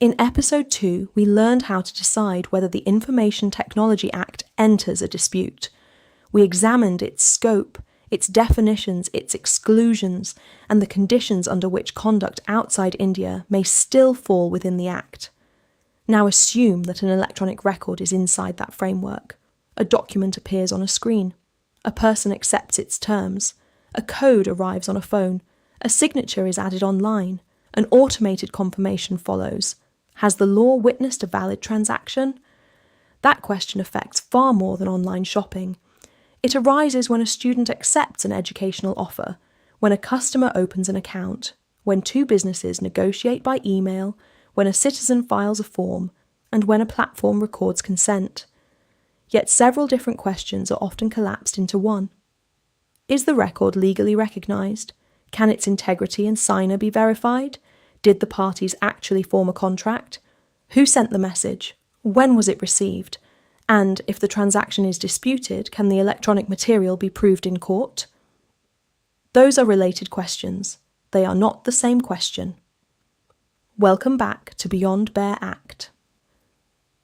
In Episode 2, we learned how to decide whether the Information Technology Act enters a dispute. We examined its scope, its definitions, its exclusions, and the conditions under which conduct outside India may still fall within the Act. Now assume that an electronic record is inside that framework. A document appears on a screen. A person accepts its terms. A code arrives on a phone. A signature is added online. An automated confirmation follows. Has the law witnessed a valid transaction? That question affects far more than online shopping. It arises when a student accepts an educational offer, when a customer opens an account, when two businesses negotiate by email, when a citizen files a form, and when a platform records consent. Yet several different questions are often collapsed into one. Is the record legally recognised? Can its integrity and signer be verified? Did the parties actually form a contract? Who sent the message? When was it received? And if the transaction is disputed, can the electronic material be proved in court? Those are related questions. They are not the same question. Welcome back to Beyond Bare Act.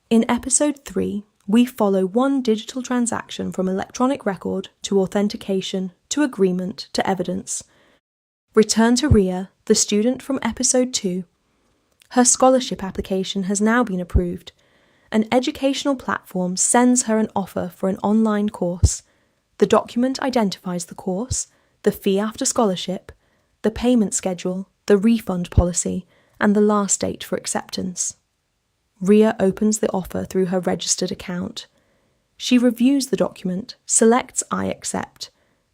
In Episode 3, we follow one digital transaction from electronic record to authentication to agreement to evidence. Return to Riya, the student from Episode 2. Her scholarship application has now been approved. An educational platform sends her an offer for an online course. The document identifies the course, the fee after scholarship, the payment schedule, the refund policy, and the last date for acceptance. Riya opens the offer through her registered account. She reviews the document, selects I accept,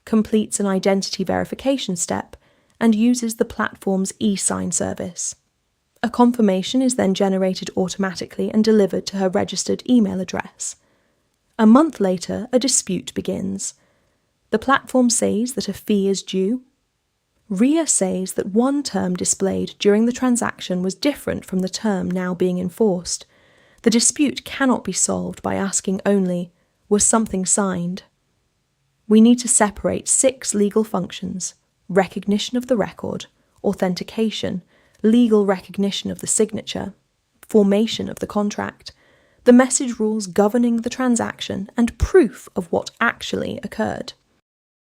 completes an identity verification step, and uses the platform's eSign service. A confirmation is then generated automatically and delivered to her registered email address. A month later, a dispute begins. The platform says that a fee is due. Riya says that one term displayed during the transaction was different from the term now being enforced. The dispute cannot be solved by asking only, was something signed? We need to separate 6 legal functions: recognition of the record, authentication, legal recognition of the signature, formation of the contract, the message rules governing the transaction, and proof of what actually occurred.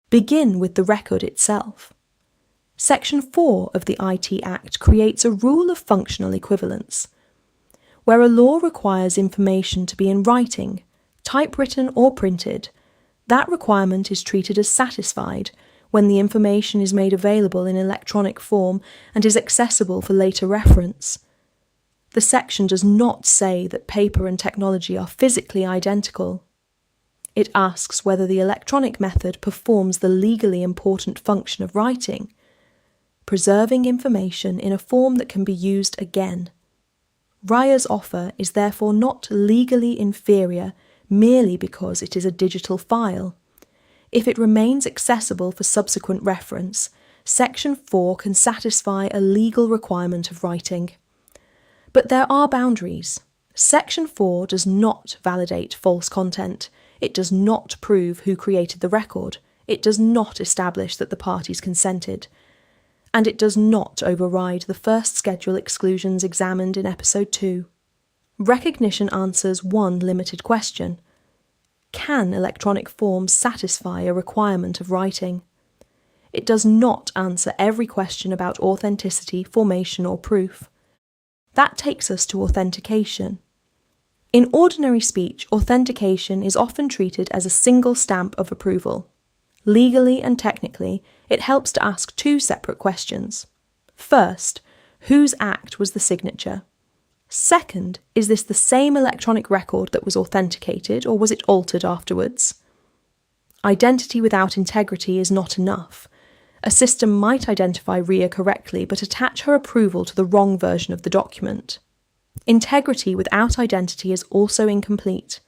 Begin with the record itself. Section 4 of the IT Act creates a rule of functional equivalence. Where a law requires information to be in writing, typewritten or printed, that requirement is treated as satisfied when the information is made available in electronic form and is accessible for later reference. The section does not say that paper and technology are physically identical. It asks whether the electronic method performs the legally important function of writing, preserving information in a form that can be used again. Riya's offer is therefore not legally inferior merely because it is a digital file. If it remains accessible for subsequent reference, Section 4 can satisfy a legal requirement of writing. But there are boundaries. Section 4 does not validate false content. It does not prove who created the record. It does not establish that the parties consented. And it does not override the first schedule exclusions examined in Episode 2. Recognition answers one limited question. Can electronic forms satisfy a requirement of writing? It does not answer every question about authenticity, formation, or proof. That takes us to authentication. In ordinary speech, authentication is often treated as a single stamp of approval. Legally and technically, it helps to ask 2 separate questions. First, whose act was the signature? Second, is this the same electronic record that was authenticated, or was it altered afterwards? Identity without integrity is not enough. A system might identify Riya correctly but attach her approval to the wrong version of the document. Integrity without identity is also incomplete.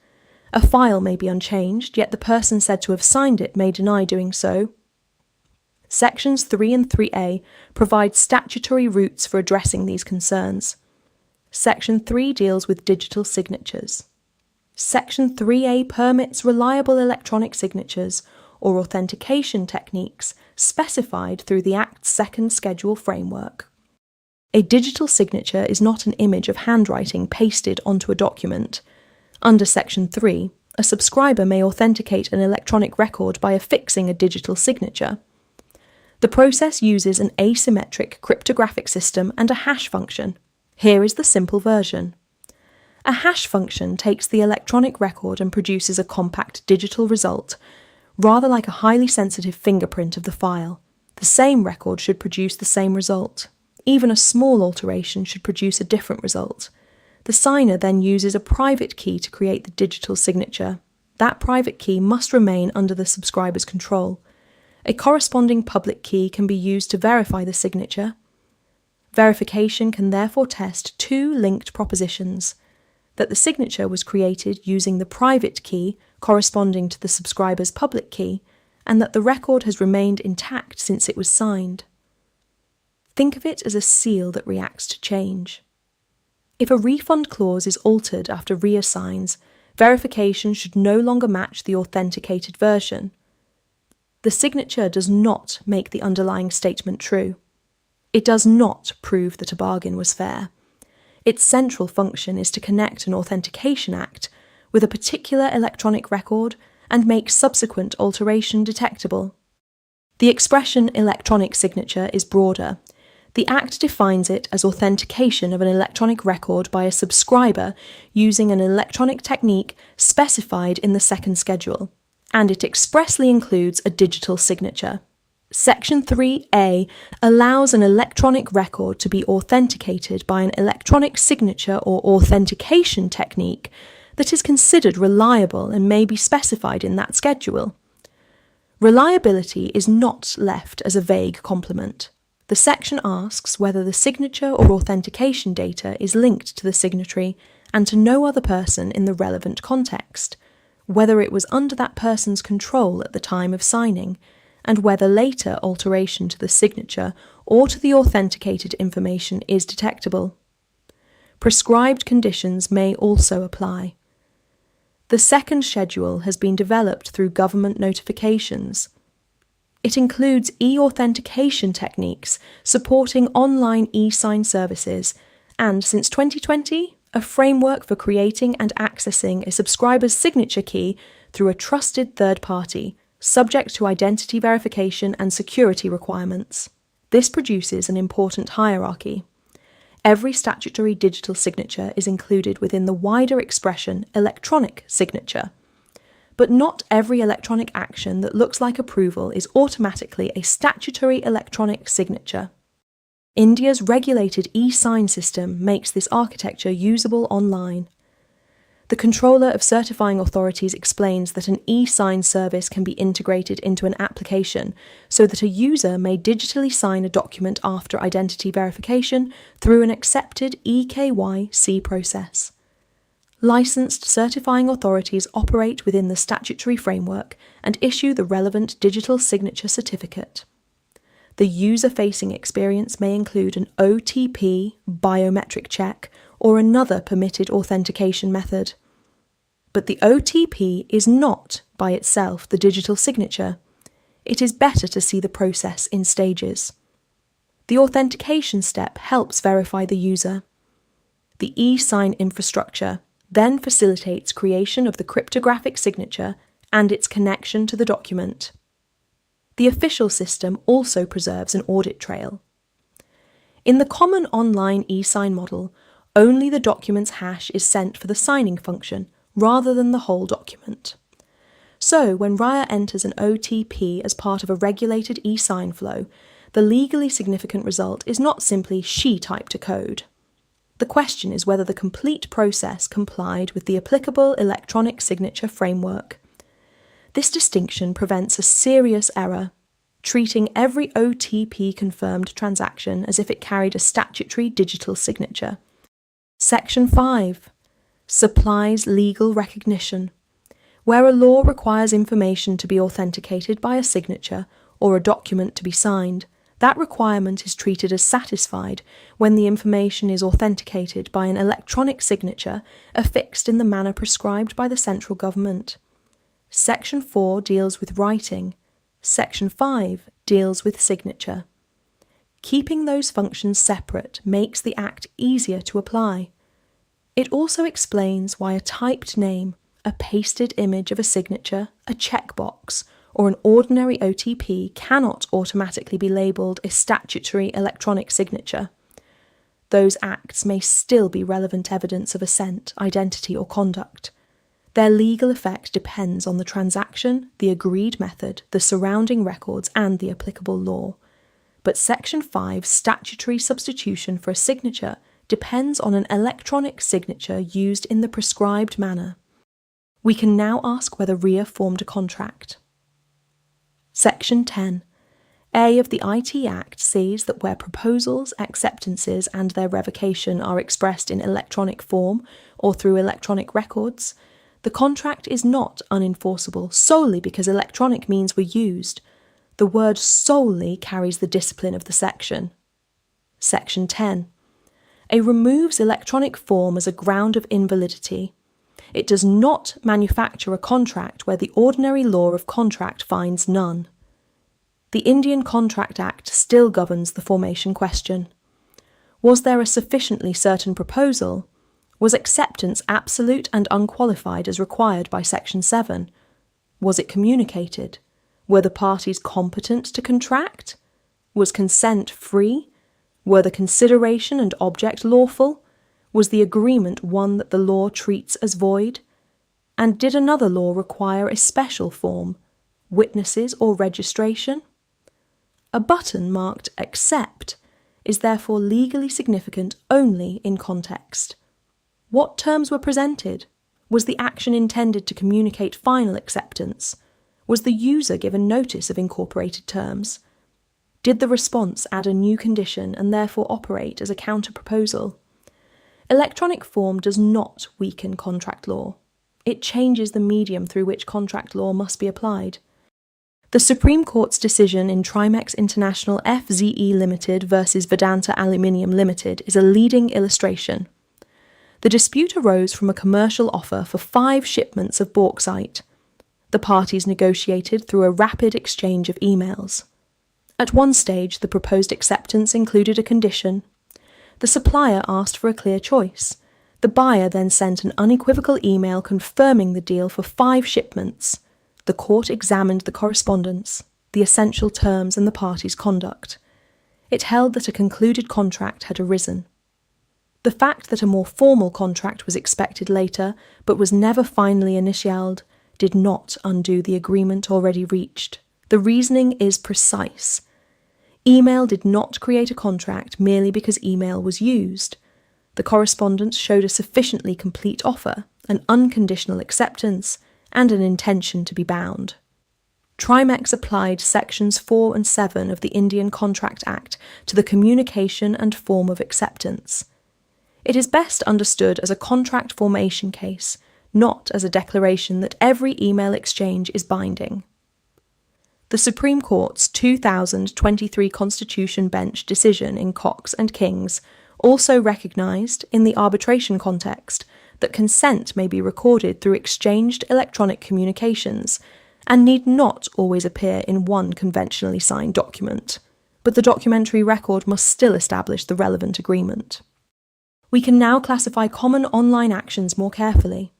A file may be unchanged, yet the person said to have signed it may deny doing so. Sections 3 and 3A provide statutory routes for addressing these concerns. Section 3 deals with digital signatures. Section 3A permits reliable electronic signatures or authentication techniques specified through the Act's second schedule framework. A digital signature is not an image of handwriting pasted onto a document. Under Section 3, a subscriber may authenticate an electronic record by affixing a digital signature. The process uses an asymmetric cryptographic system and a hash function. Here is the simple version. A hash function takes the electronic record and produces a compact digital result, rather like a highly sensitive fingerprint of the file. The same record should produce the same result. Even a small alteration should produce a different result. The signer then uses a private key to create the digital signature. That private key must remain under the subscriber's control. A corresponding public key can be used to verify the signature. Verification can therefore test two linked propositions: that the signature was created using the private key corresponding to the subscriber's public key, and that the record has remained intact since it was signed. Think of it as a seal that reacts to change. If a refund clause is altered after Riya signs, verification should no longer match the authenticated version. The signature does not make the underlying statement true. It does not prove that a bargain was fair. Its central function is to connect an authentication act with a particular electronic record and make subsequent alteration detectable. The expression electronic signature is broader. The Act defines it as authentication of an electronic record by a subscriber using an electronic technique specified in the second schedule, and it expressly includes a digital signature. Section 3A allows an electronic record to be authenticated by an electronic signature or authentication technique that is considered reliable and may be specified in that schedule. Reliability is not left as a vague complement. The section asks whether the signature or authentication data is linked to the signatory and to no other person in the relevant context, whether it was under that person's control at the time of signing, and whether later alteration to the signature or to the authenticated information is detectable. Prescribed conditions may also apply. The second schedule has been developed through government notifications. It includes e-authentication techniques supporting online eSign services and, since 2020, a framework for creating and accessing a subscriber's signature key through a trusted third party, subject to identity verification and security requirements. This produces an important hierarchy. Every statutory digital signature is included within the wider expression electronic signature. But not every electronic action that looks like approval is automatically a statutory electronic signature. India's regulated eSign system makes this architecture usable online. The Controller of Certifying Authorities explains that an eSign service can be integrated into an application so that a user may digitally sign a document after identity verification through an accepted eKYC process. Licensed certifying authorities operate within the statutory framework and issue the relevant digital signature certificate. The user-facing experience may include an OTP biometric check or another permitted authentication method. But the OTP is not, by itself, the digital signature. It is better to see the process in stages. The authentication step helps verify the user. The eSign infrastructure then facilitates creation of the cryptographic signature and its connection to the document. The official system also preserves an audit trail. In the common online eSign model, only the document's hash is sent for the signing function, rather than the whole document. So, when Riya enters an OTP as part of a regulated eSign flow, the legally significant result is not simply she typed a code. The question is whether the complete process complied with the applicable electronic signature framework. This distinction prevents a serious error, treating every OTP-confirmed transaction as if it carried a statutory digital signature. Section 5. Supplies legal recognition. Where a law requires information to be authenticated by a signature or a document to be signed, that requirement is treated as satisfied when the information is authenticated by an electronic signature affixed in the manner prescribed by the central government. Section 4 deals with writing. Section 5 deals with signature. Keeping those functions separate makes the Act easier to apply. It also explains why a typed name, a pasted image of a signature, a checkbox, or an ordinary OTP cannot automatically be labelled a statutory electronic signature. Those acts may still be relevant evidence of assent, identity, or conduct. Their legal effect depends on the transaction, the agreed method, the surrounding records, and the applicable law. But Section 5's statutory substitution for a signature depends on an electronic signature used in the prescribed manner. We can now ask whether Riya formed a contract. Section 10. A of the IT Act says that where proposals, acceptances, and their revocation are expressed in electronic form or through electronic records, the contract is not unenforceable solely because electronic means were used. The word solely carries the discipline of the section. Section 10. A removes electronic form as a ground of invalidity. It does not manufacture a contract where the ordinary law of contract finds none. The Indian Contract Act still governs the formation question. Was there a sufficiently certain proposal? Was acceptance absolute and unqualified as required by Section 7? Was it communicated? Were the parties competent to contract? Was consent free? Were the consideration and object lawful? Was the agreement one that the law treats as void? And did another law require a special form, witnesses or registration? A button marked Accept is therefore legally significant only in context. What terms were presented? Was the action intended to communicate final acceptance? Was the user given notice of incorporated terms? Did the response add a new condition and therefore operate as a counter-proposal? Electronic form does not weaken contract law. It changes the medium through which contract law must be applied. The Supreme Court's decision in Trimex International FZE Limited versus Vedanta Aluminium Limited is a leading illustration. The dispute arose from a commercial offer for 5 shipments of bauxite. The parties negotiated through a rapid exchange of emails. At one stage, the proposed acceptance included a condition. The supplier asked for a clear choice. The buyer then sent an unequivocal email confirming the deal for 5 shipments. The court examined the correspondence, the essential terms, and the parties' conduct. It held that a concluded contract had arisen. The fact that a more formal contract was expected later, but was never finally initialed, did not undo the agreement already reached. The reasoning is precise. Email did not create a contract merely because email was used. The correspondence showed a sufficiently complete offer, an unconditional acceptance, and an intention to be bound. Trimex applied Sections 4 and 7 of the Indian Contract Act to the communication and form of acceptance. It is best understood as a contract formation case, not as a declaration that every email exchange is binding. The Supreme Court's 2023 Constitution Bench decision in Cox and Kings also recognised, in the arbitration context, that consent may be recorded through exchanged electronic communications and need not always appear in one conventionally signed document, but the documentary record must still establish the relevant agreement. We can now classify common online actions more carefully.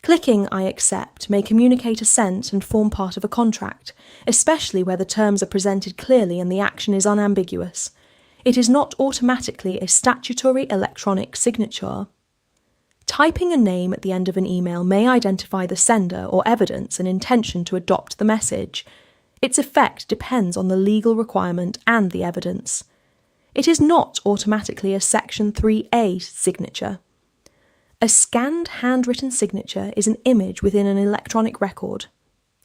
Clicking I accept may communicate assent and form part of a contract, especially where the terms are presented clearly and the action is unambiguous. It is not automatically a statutory electronic signature. Typing a name at the end of an email may identify the sender or evidence an intention to adopt the message. Its effect depends on the legal requirement and the evidence. It is not automatically a Section 3A signature. A scanned handwritten signature is an image within an electronic record.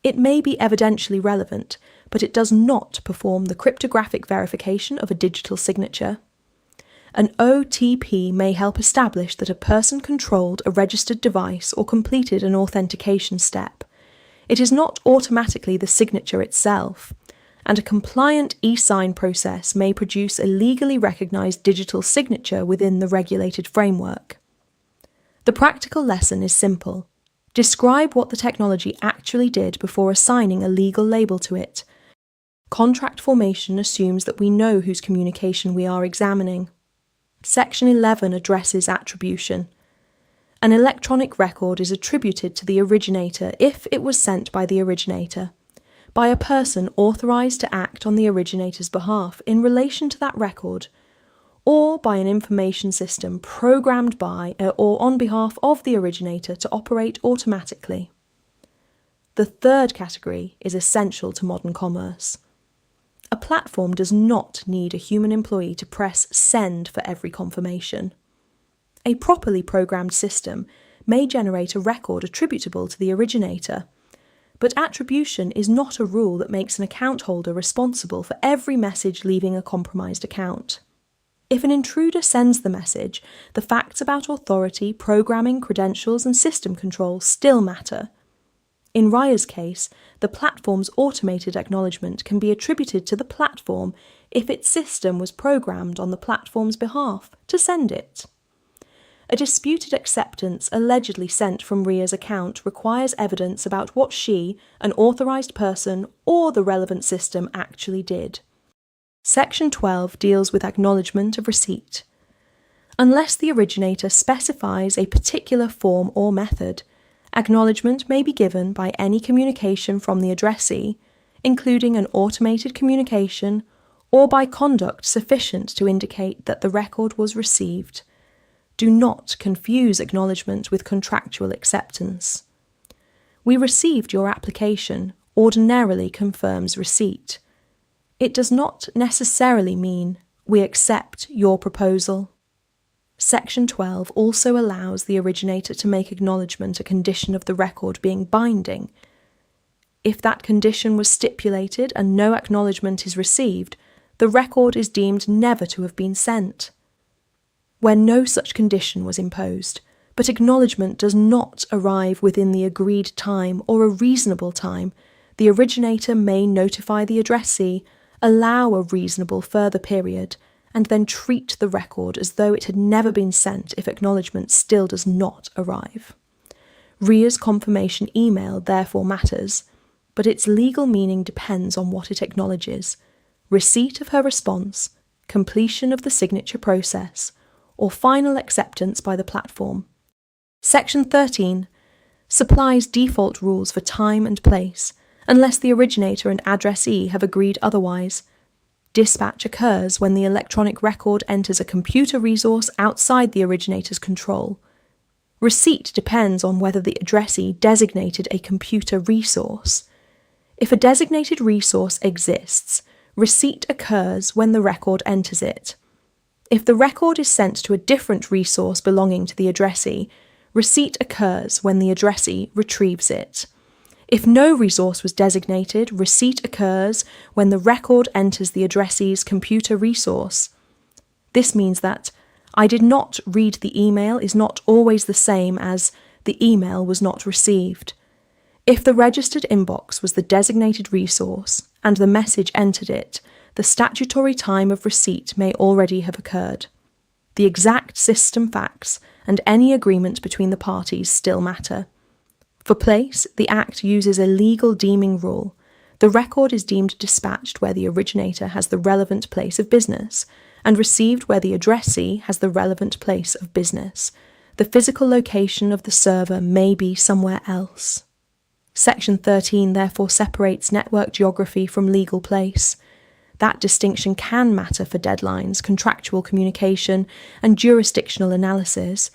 It may be evidentially relevant, but it does not perform the cryptographic verification of a digital signature. An OTP may help establish that a person controlled a registered device or completed an authentication step. It is not automatically the signature itself, and a compliant eSign process may produce a legally recognised digital signature within the regulated framework. The practical lesson is simple. Describe what the technology actually did before assigning a legal label to it. Contract formation assumes that we know whose communication we are examining. Section 11 addresses attribution. An electronic record is attributed to the originator if it was sent by the originator, by a person authorized to act on the originator's behalf in relation to that record, or by an information system programmed by or on behalf of the originator to operate automatically. The third category is essential to modern commerce. A platform does not need a human employee to press send for every confirmation. A properly programmed system may generate a record attributable to the originator, but attribution is not a rule that makes an account holder responsible for every message leaving a compromised account. If an intruder sends the message, the facts about authority, programming, credentials, and system control still matter. In Riya's case, the platform's automated acknowledgement can be attributed to the platform if its system was programmed on the platform's behalf to send it. A disputed acceptance allegedly sent from Riya's account requires evidence about what she, an authorized person, or the relevant system actually did. Section 12 deals with acknowledgement of receipt. Unless the originator specifies a particular form or method, acknowledgement may be given by any communication from the addressee, including an automated communication, or by conduct sufficient to indicate that the record was received. Do not confuse acknowledgement with contractual acceptance. "We received your application" ordinarily confirms receipt. It does not necessarily mean "we accept your proposal." Section 12 also allows the originator to make acknowledgement a condition of the record being binding. If that condition was stipulated and no acknowledgement is received, the record is deemed never to have been sent. When no such condition was imposed, but acknowledgement does not arrive within the agreed time or a reasonable time, the originator may notify the addressee, allow a reasonable further period, and then treat the record as though it had never been sent if acknowledgement still does not arrive. Riya's confirmation email therefore matters, but its legal meaning depends on what it acknowledges: receipt of her response, completion of the signature process, or final acceptance by the platform. Section 13 supplies default rules for time and place, unless the originator and addressee have agreed otherwise. Dispatch occurs when the electronic record enters a computer resource outside the originator's control. Receipt depends on whether the addressee designated a computer resource. If a designated resource exists, receipt occurs when the record enters it. If the record is sent to a different resource belonging to the addressee, receipt occurs when the addressee retrieves it. If no resource was designated, receipt occurs when the record enters the addressee's computer resource. This means that "I did not read the email" is not always the same as "the email was not received." If the registered inbox was the designated resource and the message entered it, the statutory time of receipt may already have occurred. The exact system facts and any agreement between the parties still matter. For place, the Act uses a legal deeming rule. The record is deemed dispatched where the originator has the relevant place of business, and received where the addressee has the relevant place of business. The physical location of the server may be somewhere else. Section 13 therefore separates network geography from legal place. That distinction can matter for deadlines, contractual communication, and jurisdictional analysis,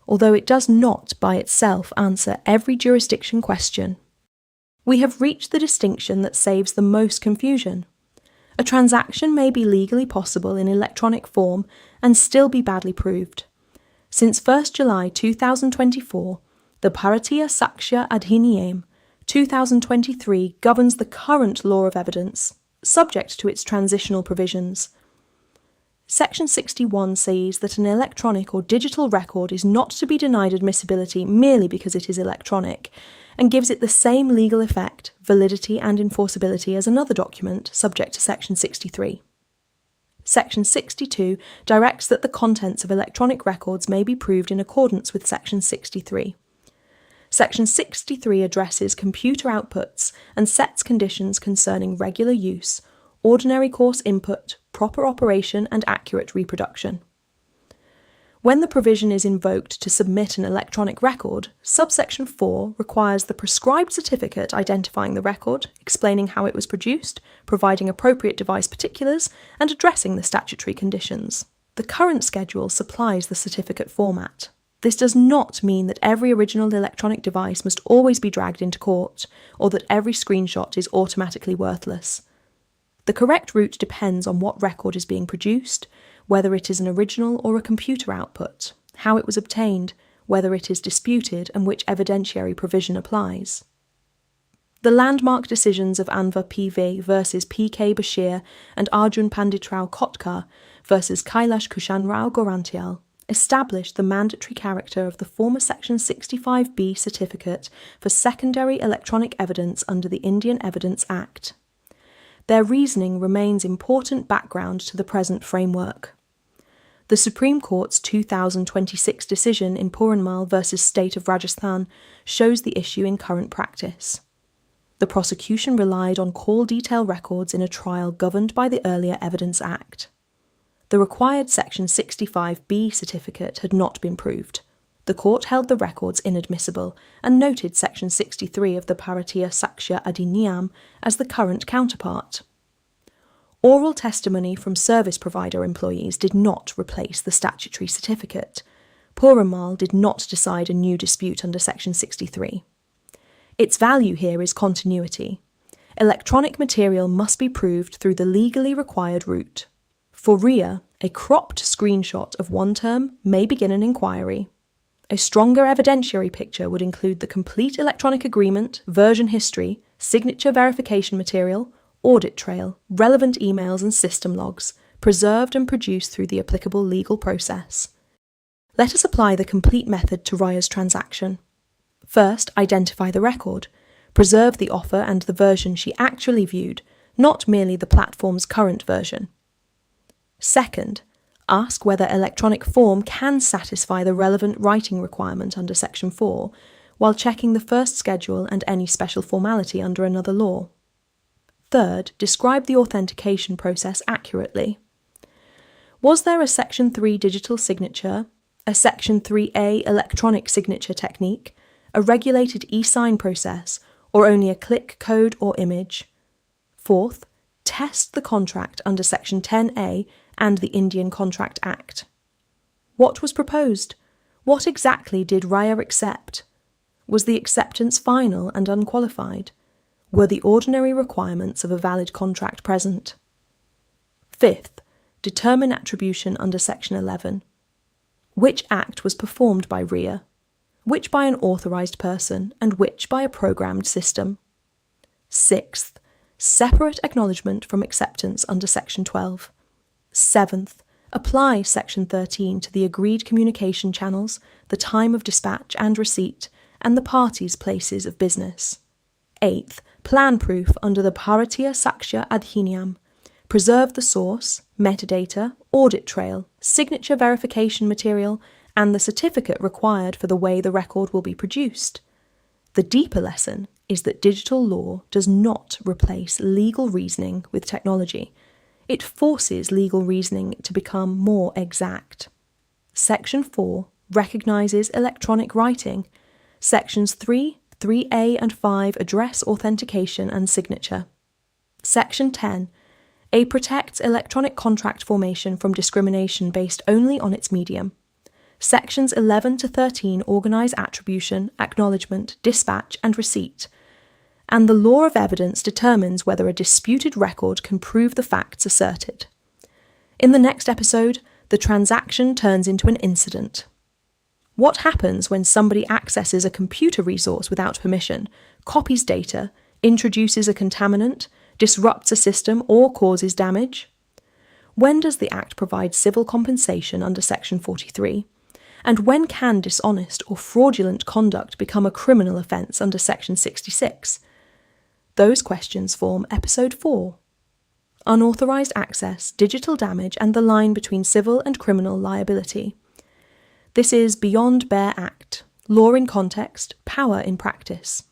although it does not by itself answer every jurisdiction question. We have reached the distinction that saves the most confusion. A transaction may be legally possible in electronic form and still be badly proved. Since 1 July 2024, the Bharatiya Sakshya Adhiniyam 2023 governs the current law of evidence, subject to its transitional provisions. Section 61 says that an electronic or digital record is not to be denied admissibility merely because it is electronic, and gives it the same legal effect, validity and enforceability as another document subject to Section 63. Section 62 directs that the contents of electronic records may be proved in accordance with Section 63. Section 63 addresses computer outputs and sets conditions concerning regular use, ordinary course input, proper operation, and accurate reproduction. When the provision is invoked to submit an electronic record, subsection 4 requires the prescribed certificate identifying the record, explaining how it was produced, providing appropriate device particulars, and addressing the statutory conditions. The current schedule supplies the certificate format. This does not mean that every original electronic device must always be dragged into court, or that every screenshot is automatically worthless. The correct route depends on what record is being produced, whether it is an original or a computer output, how it was obtained, whether it is disputed, and which evidentiary provision applies. The landmark decisions of Anwar PV versus P.K. Bashir and Arjun Panditrao Kotkar versus Kailash Kushanrao Gorantial established the mandatory character of the former Section 65B certificate for secondary electronic evidence under the Indian Evidence Act. Their reasoning remains important background to the present framework. The Supreme Court's 2026 decision in Puranmal versus State of Rajasthan shows the issue in current practice. The prosecution relied on call detail records in a trial governed by the earlier Evidence Act. The required Section 65B certificate had not been proved. The court held the records inadmissible and noted Section 63 of the Bharatiya Sakshya Adhiniyam as the current counterpart. Oral testimony from service provider employees did not replace the statutory certificate. Puranmal did not decide a new dispute under Section 63. Its value here is continuity. Electronic material must be proved through the legally required route. For Riya, a cropped screenshot of one term may begin an inquiry. A stronger evidentiary picture would include the complete electronic agreement, version history, signature verification material, audit trail, relevant emails and system logs, preserved and produced through the applicable legal process. Let us apply the complete method to Riya's transaction. First, identify the record. Preserve the offer and the version she actually viewed, not merely the platform's current version. Second, ask whether electronic form can satisfy the relevant writing requirement under Section 4, while checking the first schedule and any special formality under another law. Third, describe the authentication process accurately. Was there a Section 3 digital signature, a Section 3A electronic signature technique, a regulated eSign process, or only a click code or image? Fourth, test the contract under Section 10A and the Indian Contract Act. What was proposed? What exactly did Riya accept? Was the acceptance final and unqualified? Were the ordinary requirements of a valid contract present? Fifth, determine attribution under Section 11. Which act was performed by Riya? Which by an authorised person, and which by a programmed system? Sixth, separate acknowledgement from acceptance under Section 12. Seventh, apply Section 13 to the agreed communication channels, the time of dispatch and receipt, and the parties' places of business. Eighth, plan proof under the Bharatiya Sakshya Adhiniyam. Preserve the source, metadata, audit trail, signature verification material, and the certificate required for the way the record will be produced. The deeper lesson is that digital law does not replace legal reasoning with technology. It forces legal reasoning to become more exact. Section 4 recognises electronic writing. Sections 3, 3A and 5 address authentication and signature. Section 10 protects electronic contract formation from discrimination based only on its medium. Sections 11 to 13 organise attribution, acknowledgement, dispatch and receipt. And the law of evidence determines whether a disputed record can prove the facts asserted. In the next episode, the transaction turns into an incident. What happens when somebody accesses a computer resource without permission, copies data, introduces a contaminant, disrupts a system, or causes damage? When does the Act provide civil compensation under Section 43? And when can dishonest or fraudulent conduct become a criminal offence under Section 66? Those questions form Episode 4. Unauthorised access, digital damage, and the line between civil and criminal liability. This is Beyond Bare Act, Law in Context, Power in Practice.